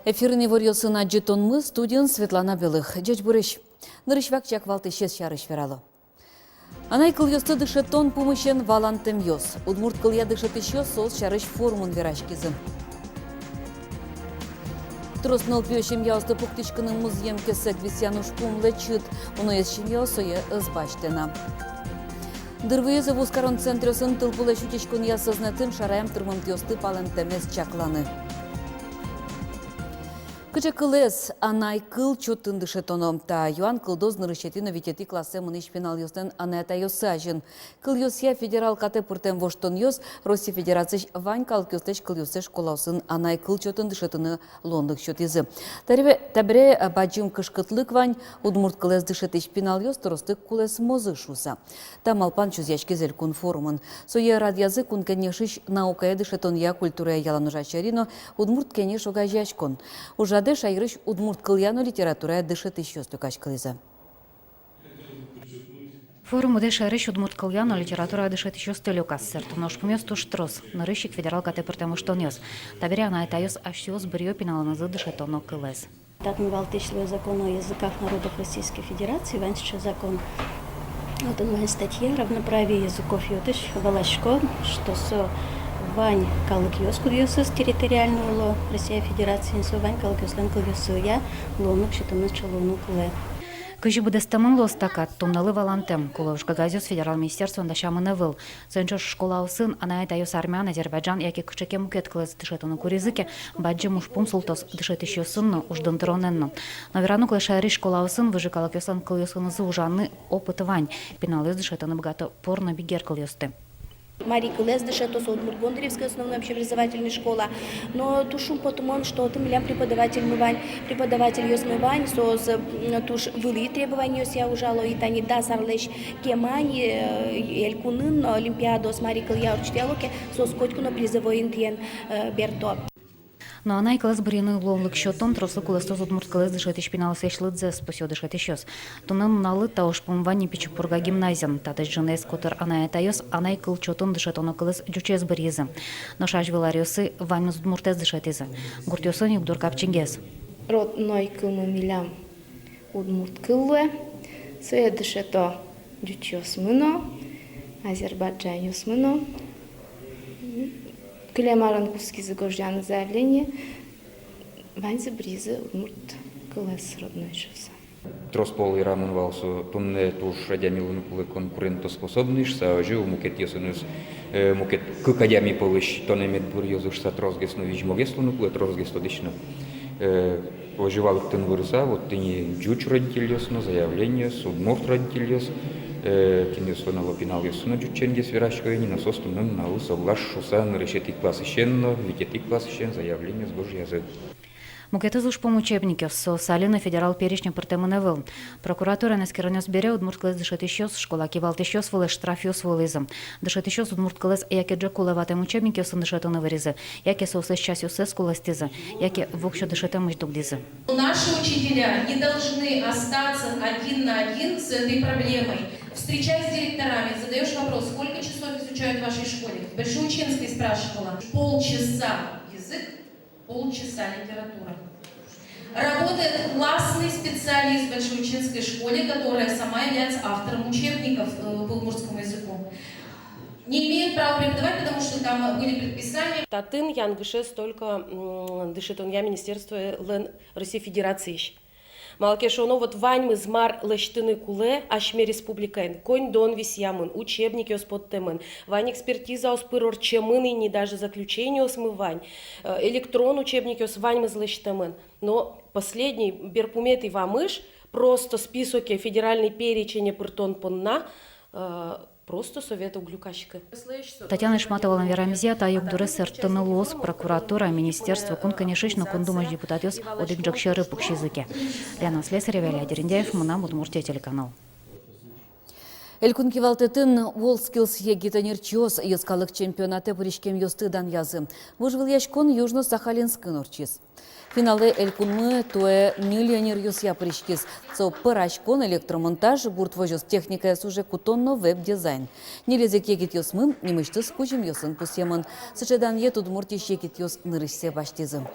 Эфирный варьосына жетонмы студион Светлана Белых. Джеч бурыш. Нырышвак чаквалты шес шарыш верало. Анай кыл ёсты дышетон помощен валантем ёс. Удмурт кыл я дышет еще сол шарыш форумын верашкизы. Тросныл пьёшем яусты пуктичканың музеем кесек висянуш пум лечит. Уно есшин яусое ызбаштена. Дырвыезы в ускарон центрёсын тылпулы шутичкун я сознатым шараем тырмын ёсты палентемес чакланы. Кыча кылес анай кыл чоттын дышетоном та юан кылдоз нырышетино витети классе мыныш пенал ёстен анайта ёсажын. Кыл ёсия федерал кате пыртем воштон ёс Россия Федерацияш вань кал кёстеч кыл ёсеш колаусын анай кыл чоттын дышетыны лондык чотизы. Табре баджим кышкытлык вань удмурт кылес дышетич пенал ёс торостык кулес мозы шуса. Там алпан чузячки зелькун форумын. Сое радязы кун кенешиш наукая дышетон я культура яланужачарино удмурт кенеш огажачкон. Уже шайрыш удмурт кыльяно литература дышит еще стукач кылиза. Форум уде шайрыш удмурт кыльяно литература дышит еще стелюкас серту нож поместу штрос нарыщик федерал кате пыртему штонёс. Таберя на этайос ашьёс бриё пиналаназы дышит оно кылез. Так мы валтышливый закон о языках народов Российской Федерации, ваньше закон. Вот он статья равноправие языков йотыш Волошко, что со Вань калыкёс кудьёсыз территориального Россия Федерации, со Вань калыкёслен кыльёсыя лонук шитымыз чолонук ле. Кыжи буде стамын лостакат, тумналы валантем, куловшка газёс федерал министерствонда шамыны выл. Сөнчош школа усын, ана айтайос армян, Азербайджан, яки кычеке мукет кылыз дышетуну куризыке, баджи мушпум султос дышет еще сынну, уждын троненну. Но верану клешари школа усын, выжи калыкёслен кыльёсынызы ужаны опыт вань, пеналыз дышетуну богато порно бигер кыльёсты. Марий Кылез дышет Удмурт Бондаревская основная общеобразовательная школа. Но тушу потому, что там лям преподаватель мывань, преподаватель ёс мывань, соз туш выли требования я ужало и тани да сарлеш кемань элькунын олимпиадос Марий Кылья урчтелоке соз котькуно призовой интьен берто. Но она и класс брины ловлык счетом трослы кулестос удмурт класс дышет ишпинал сейшлыдзе спасё дышет ещёс. Тунын налы тауш помвани пичупурга гимназиям, татыш женес котыр она этайос, она и кыл чотом дышет оно класс джучез бризы. Но шаш вилариосы ваньмыз удмуртез дышет изы. Гуртёсын югдур капчингез. Родной кылмы милям удмурт кыллы, сое дышето джучёс мыно, Азербайджан ёс мыно. Клемаран куски загождяны заявление, ваньзы бризы удмурт кылес родной шуса. Троспол ирамын валсу тунне туш радиамилын кулы конкурентоспособныш, саажу мукет ясыныз мукет кыкадями полыш тонемет бур язушса трозгесно вижмовеслуну кулы трозгесто дышно. Оживалых тын вырыса, вот тыни джуч родитель ясно, заявление, судмурт родитель ясно. Кинес вона лопинал ясуна джученгес верашкоени на состунын на усоглаш шуса на решетик класс ищенно, витетик класс ищен заявление с Божьей язык. Мукетыз ушпом учебников со Салина федерал перечня портемоневыл. Прокуратура на скиронёс бере удмурт класс дышет ещёс, школа кивалт ещёс вылы штрафёс вылызым. Дышет ещёс удмурт класс яке джакулеватем учебники сын дышет он вырезы, яке соусес частью сес куластизы, яке вокщо дышетем ждугдизы. Наши учителя не должны остаться один на один с этой проблемой. Встречаясь с директорами, задаешь вопрос, сколько часов изучают в вашей школе. В Большеучинской спрашивала, полчаса язык, полчаса литература. Работает классный специалист в Большеучинской школе, которая сама является автором учебников по удмуртскому языку. Не имеет права преподавать, потому что там были предписания. Татын янгышес только дышит он я Министерство России Федерации. Малкешоно вот ваньмы змар лештыны куле, ашме республикайн, конь дон висямын, учебники оспоттемын, вань экспертиза оспырор чемын и не даже заключение осмывань, электрон учебники ос ваньмы злештемын. Но последний берпуметый вамыш, просто списоке федеральный перечень пыртон понна, просто совета углюкачка. Татьяна Шматова Верамзия, та югдуры сертыны лос, прокуратура, министерство, кун конешечно, кун думаешь депутатиос, одик джакшеры пукшизыке. Лена Слесарева, Илья Дерендяев, Мунам, Удмуртия, телеканал. Элькун кивалтетін WorldSkills егитанерчиос ескалық чемпионаты пыришкем ёстыдан язы. Выжвыл яшкон Южно-Сахалинскын орчиз. Финале элькунмы туэ миллионер ёсья пыришкиз. Цо пырашкон электромонтаж, гурт вожёс техника ясуже кутонно веб-дизайн. Нелезек егит ёсмым, немышты скучим ёсын пусемын. Сычедан ет удмуртиш егит ёс нырышсе баштизы.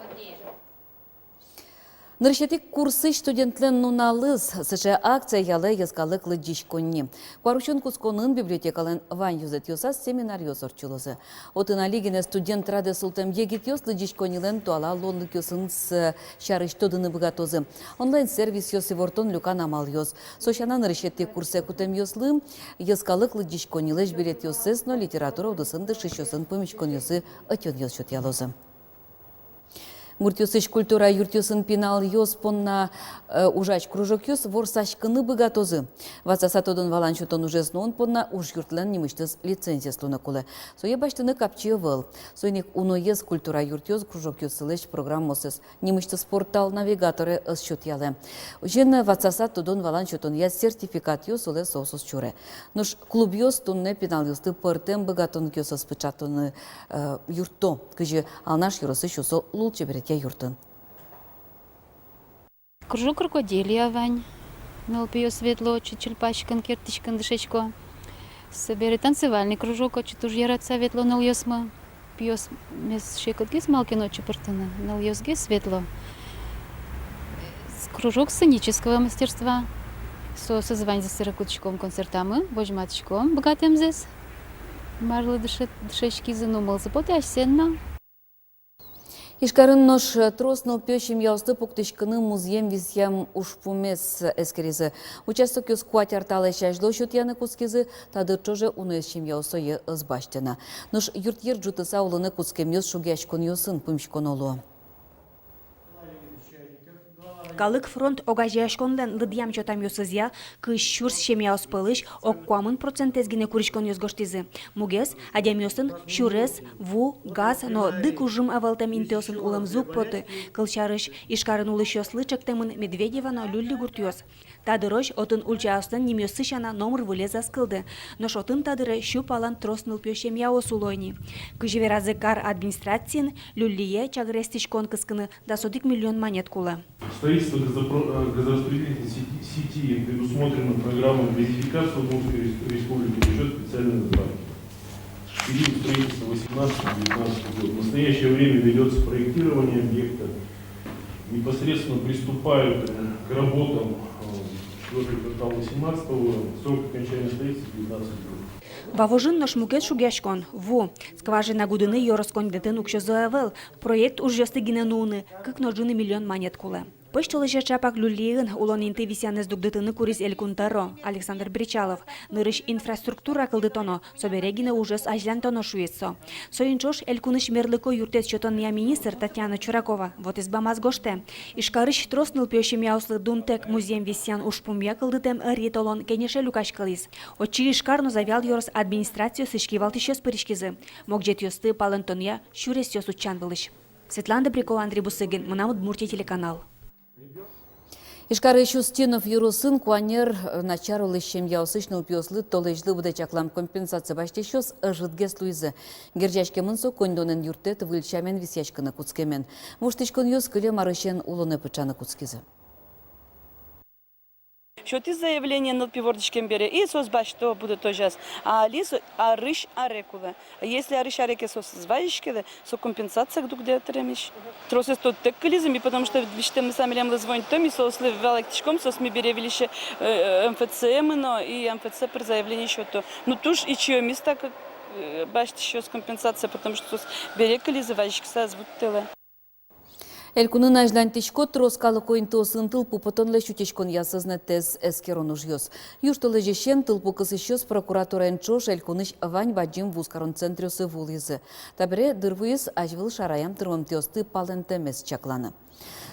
Ныршетик курсы студентлен нуналыз, сыжа акция ялы язгалы лыджиш конни. Кваручын кусконын библиотекалын вань юзет юсас семинар юзорчулызы. Отына лигіне студент раде султам егит юз лыджиш коннилен туала лонлык юсын с шарыш тодыны богатозы. Онлайн-сервис юсы вортон люкан амал юз. Сошана ныршетик курсы кутем юзлым, язгалы лыджиш коннилеш билет юсес, но литература удысынды шишюсын помещкон юсы отен юз шут ялозы. Муртюсыш культура юртюсын пинал йос понна ужач кружок йос ворсашкыны богатозы. Вацасатодон валанчутон уже знон понна уж юртлен немыштыз лицензия слуна кулы. Сое баштыны капчы выл. Сойник уно ес культура юртюс кружок йосылыш программосыз. Немыштыз портал навигаторы ыз счет ялы. Жен вацасатодон валанчутон яс сертификат йосылы соусыз чуре. Нуш клуб йос тунне пинал йосты пыртем богатон йосыз пычатыны юрто. Кыжы алнаш юросы шусо лулчы берет юртын. Кружок крокодилия вань. Мелпио светло, чельпачкан, кертичкан, дышечко. Собери танцевальный кружок, очи туж ярат светло, нал йосма. Пьос мес шекотгис малки ночи портана, нал йосге светло. Кружок сценического мастерства. Со созвань за сырокутчиком концертамы, божматчиком, богатым зес. Марлы дышечки занумал, запоты осенна. Ишкарын нош троснул пёщим яусты пуктышкыны музеем визьям ушпумес эскеризы. Участок юз куать арталы шажло счет яны кускизы, тады чоже унэщим яусое ызбаштена. Нош юртьер джутыса улыны кускем юз шугяшкон юсын пымшкон олу. Калык фронт огажешконден лыдьям чотам юсызя, кыш шурс шемяус пылыш, оккуамын процентезгине куришкон юзгоштизы. Мугес, адям юсын шурес, ву, газ, но дык ужым авалтам интеосын улам зук поты, кылчарыш, ишкарын улыш ёслы чектемын Медведева, но люлли гуртьёс. Тадырыш отын ульчаустан немёсы шана номер вылеза скылды, но шотын тадыры щуп алан тросныл пёшем яос улойни. Кыжеверазы кар администрациин люллие чагрестичкон кыскыны да содик миллион монет кула. Строительство газораспределительной сети предусмотрено программой газификации Удмуртской республики за счет специальных затрат. Период строительства 18-19 год. В настоящее время ведется проектирование объекта. Непосредственно приступают к работам 4-й квартал 18 года, срок окончания строительства 19 год. Вавожын наш мукет шугяшкон. Ву. Скважина гудыны йороскон детен укшозоавел. Проект уж ёсты гиненуны, как ножыны миллион монет кулы. Пыштолы чапак люлиын улон инты висянез дугдытыны курис Элькунтаро, Александр Бричалов. Нырыш инфраструктура кылдытоно, соберегине ужас ажлянтоно шуецо. Соинчош Элькуныш мерлыко юртец чотонния министр Татьяна Чуракова. Вот избамаз гоште. Ишкарыш тросныл пёщем яуслы дунтек музеем висян ушпумья кылдытем ритолон кенеше люкаш кылис. Очи ишкарно завял йорос администрацию сышкивалт еще спыришкизы. Могжет ёсты палентонья шурес ёс учан былыш. Светлана Добрякова, Андрей Бусыгин, Мунам Удмуртия телеканал. Ишкары Шустинов юрусын куанер начарулы яусышны упьослы толежлы выдачаклам компенсация баштешёс жидгес луизы. Герджашке мынсо кондонен юртет выльчамен висячканы куцкемен. Муштышкон ёс кыле марышен улоны пычаны куцкизы. Счет из заявления на пивордичкем бере и созба, что будет тоже. А лис, а рыш, а рекува. Если арыш, а реке сос зваишки, со компенсация где то ремиш. Тросес тот так клизами, потому что виште мы сами лем звонить то, ми сосли валактичком, сос ми беревилище МФЦ, но и МФЦ при заявлении счету. Ну туж и чье место, как башти еще с компенсацией, потому что сос бере клизы ваишки саз будтеле. Элькунын ажлантишко троскалы койнтосын тылпу потонле шутешкон ясызнетез эскерон ужьёс. Юштылы жешен тылпу кысышёс прокуратура энчош элькуныш вань баджим вузкарон центрёсы вулизы. Табре дырвуиз ажвыл шараям тырмымтёсты палентемес чакланы.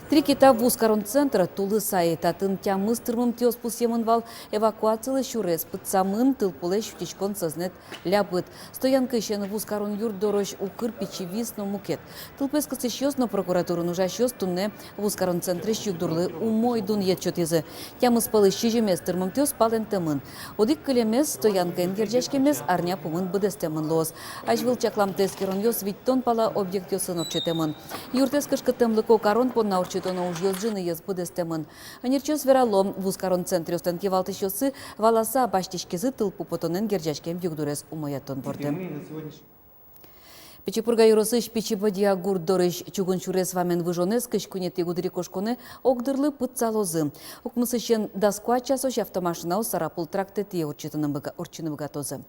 Три кита вузкарон центра тулы сайытатын тямыз тырмымтёс пусемын вал эвакуациялы шурес пытсамын тылпуле шутешкон сознет лябыт. Стоянка ищен вузкарон юрт дорож укыр пичевис но мукет. Тылпес кысышёс но прокуратурын ужашёс тунне вузкарон центре щугдурлы умой дун етчётезы. Тямыз палы щижемес тырмымтёс палентемын. Одик кылемес стоянка энгерджешкемес арня пумын быдестемын лоз. Ажвыл чаклам тескерон ёс виттон пала объект ёсын орчетемын. Юртес кышкытемлы кокарон понна орчетоно уж ёзжины ез быдестемын. Анерчёс вералом вузкарон центре останки валтышёсы валаса баштишкезы тылпу потонен герджешкем югдурес умоятон бордем. Печепурга юросыш печебадия гурдорыш чугун чурес вамен выжонес кышкунети гудри кошконе огдырлы пытцалозы. Окмысыщен даскуача сош автомашина сарапул трактети урчыны богатозы.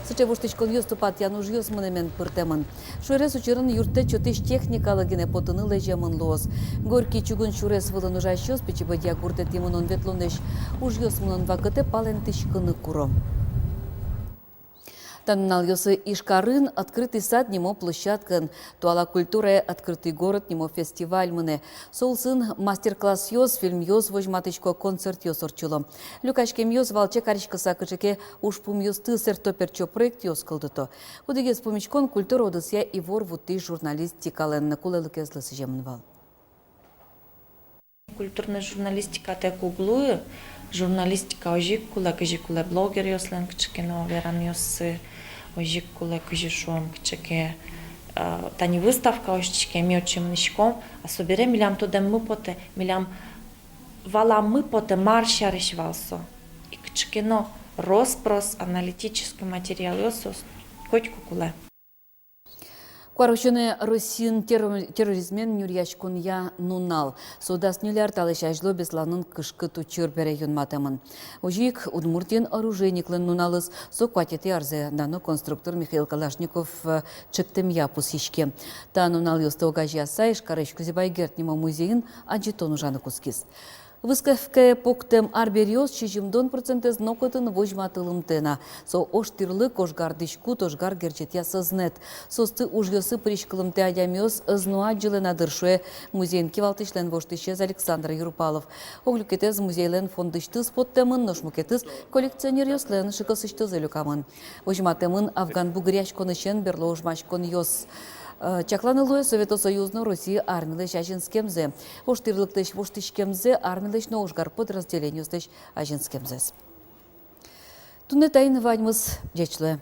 Сыча вуштычкон ёступат януж ёсмынемен пыртемын. Шурес учырын юртте чотыш техникалы гене потыны лежемын лоз. Горький чугун чурес вылын ужащёс печебадия гурдети мынон ветлонеш уж ёсмынон вакыте пален тышкыны куро. Таннал ёсы Ишкарын открытый сад немо площадкан, туала культура открытый город немо фестиваль мыне. Солсын мастер-класс ёс, фильм ёс, вожматычко концерт ёс орчуло. Люкашкем ёс валче каричка сакычеке ушпум ёс тысер топерчо проект ёс кылдыто. Удыге спомичкон культура одысия и вор вуты журналистикален кулелыке злысы жемынвал. Культурная журналистика те куглую, журналистика ожик куле блогер ёслен кчекено верам ёсы, ожик куле кжишом кчеке тани выставка ожичке ми очим нишком, а собере милям тодем мы поте, милям вала мы поте марша решвалсо. И кчекено роспрос аналитический материал ёсос хоть кукуле. Куарушыны Россин терроризмен нюрьяшкун я нунал. Судас нюляр талышажло бесланын кышкы тучыр бере юнматымын. Ужик Удмуртин оружейниклен нуналыз сокватети арзе дано конструктор Михаил Калашников чыктым япус ишке. Та нунал ёсты огажия сайш карыш кузебайгерт нема музейин аджитон ужаны кускис. Выставка поктем арбериоз чижимдон процентез нокотын вожматылым тена. Со оштирлы кошгардышку тошгар герчетя сознет. Состы ужгёсы пришкылым те адямёс знуа джилена дыршуе музейн кивалтышлен воштышез Александр Юрупалов. Оглюкетез музейлен фондыштыз поттемын ношмукетыз коллекционер ёслен шыкысыштыз элюкамын. Вожматемын Афган бугряш конышен берло ужмашкон ёс. Чакланылуе Советосоюзно Россия армилеш ажинскемзе. Оштирлыктыш воштышкемзе армилеш ноушгар подразделениюстыш ажинскемзес. Тунне тайны ваньмыз жечле.